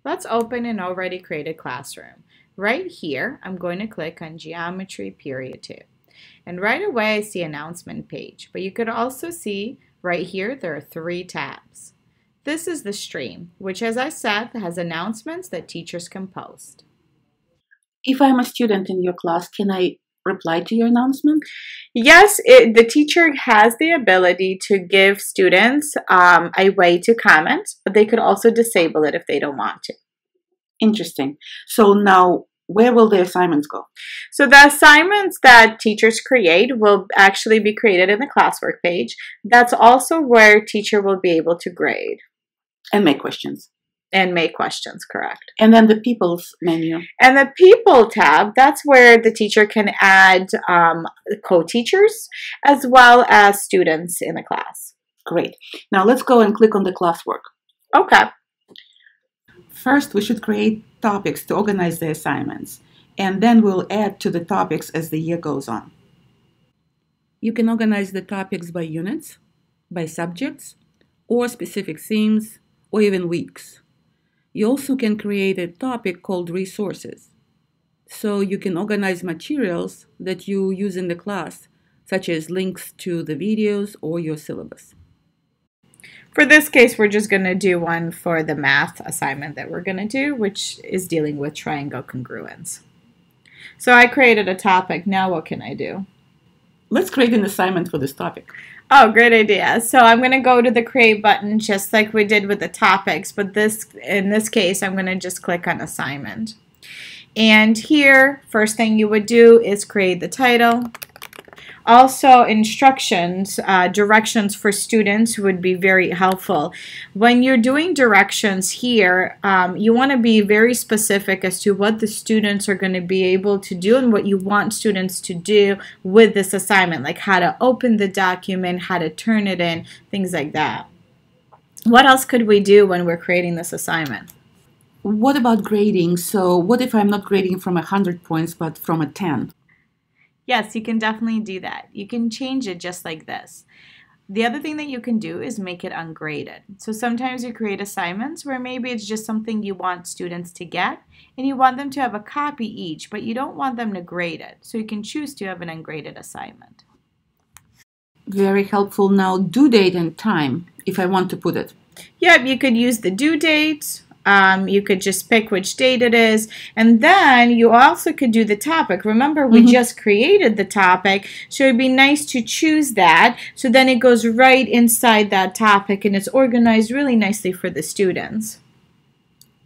Let's open an already created classroom. Right here, I'm going to click on Geometry Period 2. And right away, I see announcement page. But you could also see right here, there are 3 tabs. This is the stream, which as I said, has announcements that teachers can post. If I'm a student in your class, can I reply to your announcement? Yes, the teacher has the ability to give students a way to comment, but they could also disable it if they don't want to. Interesting. So now, where will the assignments go? So the assignments that teachers create will actually be created in the classwork page. That's also where teacher will be able to grade. And make questions. And make questions, correct. And then the People's menu. And the People tab, that's where the teacher can add co-teachers as well as students in the class. Great. Now let's go and click on the classwork. Okay. First, we should create topics to organize the assignments, and then we'll add to the topics as the year goes on. You can organize the topics by units, by subjects, or specific themes, or even weeks. You also can create a topic called resources. So you can organize materials that you use in the class, such as links to the videos or your syllabus. For this case, we're just going to do one for the math assignment that we're going to do, which is dealing with triangle congruence. So I created a topic. Now what can I do? Let's create an assignment for this topic. Oh, great idea. So I'm going to go to the create button just like we did with the topics, but in this case, I'm going to just click on assignment. And here, first thing you would do is create the title. Also, instructions, directions for students would be very helpful. When you're doing directions here, you want to be very specific as to what the students are going to be able to do and what you want students to do with this assignment, like how to open the document, how to turn it in, things like that. What else could we do when we're creating this assignment? What about grading? So what if I'm not grading from 100 points, but from a 10? Yes, you can definitely do that. You can change it just like this. The other thing that you can do is make it ungraded. So sometimes you create assignments where maybe it's just something you want students to get and you want them to have a copy each, but you don't want them to grade it. So you can choose to have an ungraded assignment. Very helpful. Now, due date and time, if I want to put it. Yep, you could use the due date. You could just pick which date it is, and then you also could do the topic. Remember, we just created the topic, so it'd be nice to choose that, so then it goes right inside that topic and it's organized really nicely for the students.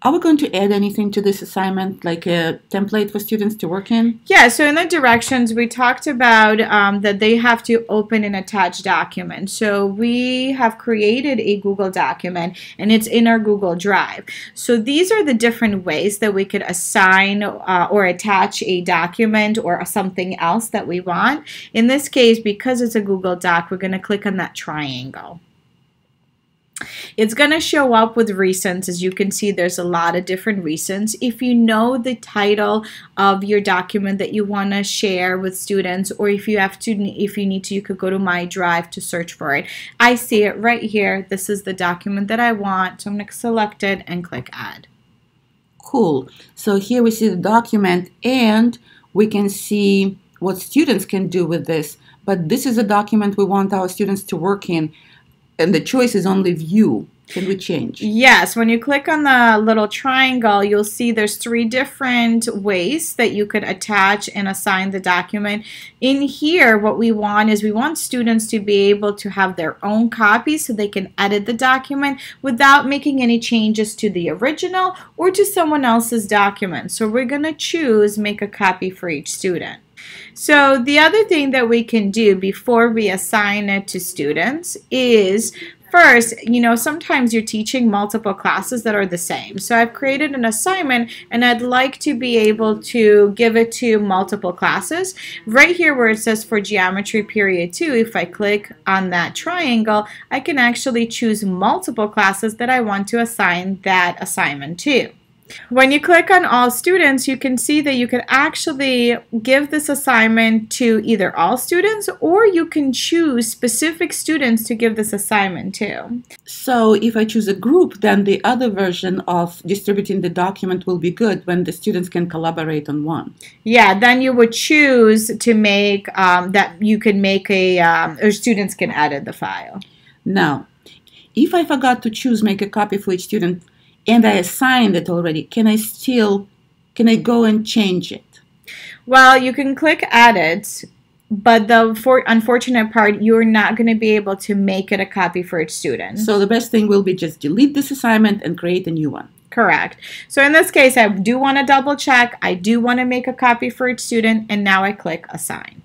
Are we going to add anything to this assignment, like a template for students to work in? Yeah, so in the directions, we talked about that they have to open an attached document. So we have created a Google document, and it's in our Google Drive. So these are the different ways that we could assign or attach a document or something else that we want. In this case, because it's a Google Doc, we're going to click on that triangle. It's going to show up with recents. As you can see, there's a lot of different recents. If you know the title of your document that you want to share with students, or if you need to, you could go to My Drive to search for it. I see it right here. This is the document that I want, so I'm going to select it and click Add. Cool. So here we see the document, and we can see what students can do with this. But this is a document we want our students to work in. And the choice is only view. Can we change? Yes, when you click on the little triangle, you'll see there's 3 different ways that you could attach and assign the document. In here, what we want is we want students to be able to have their own copy so they can edit the document without making any changes to the original or to someone else's document. So we're going to choose make a copy for each student. So the other thing that we can do before we assign it to students is first, sometimes you're teaching multiple classes that are the same. So I've created an assignment and I'd like to be able to give it to multiple classes. Right here where it says for Geometry Period 2, if I click on that triangle, I can actually choose multiple classes that I want to assign that assignment to. When you click on all students, you can see that you could actually give this assignment to either all students, or you can choose specific students to give this assignment to. So if I choose a group, then the other version of distributing the document will be good when the students can collaborate on one. Yeah, then you would choose to make that you can make or students can edit the file. Now, if I forgot to choose make a copy for each student and I assigned it already, can I go and change it? Well, you can click edit, but the unfortunate part, you're not going to be able to make it a copy for each student. So the best thing will be just delete this assignment and create a new one. Correct. So in this case, I do want to double check. I do want to make a copy for each student, and now I click assign.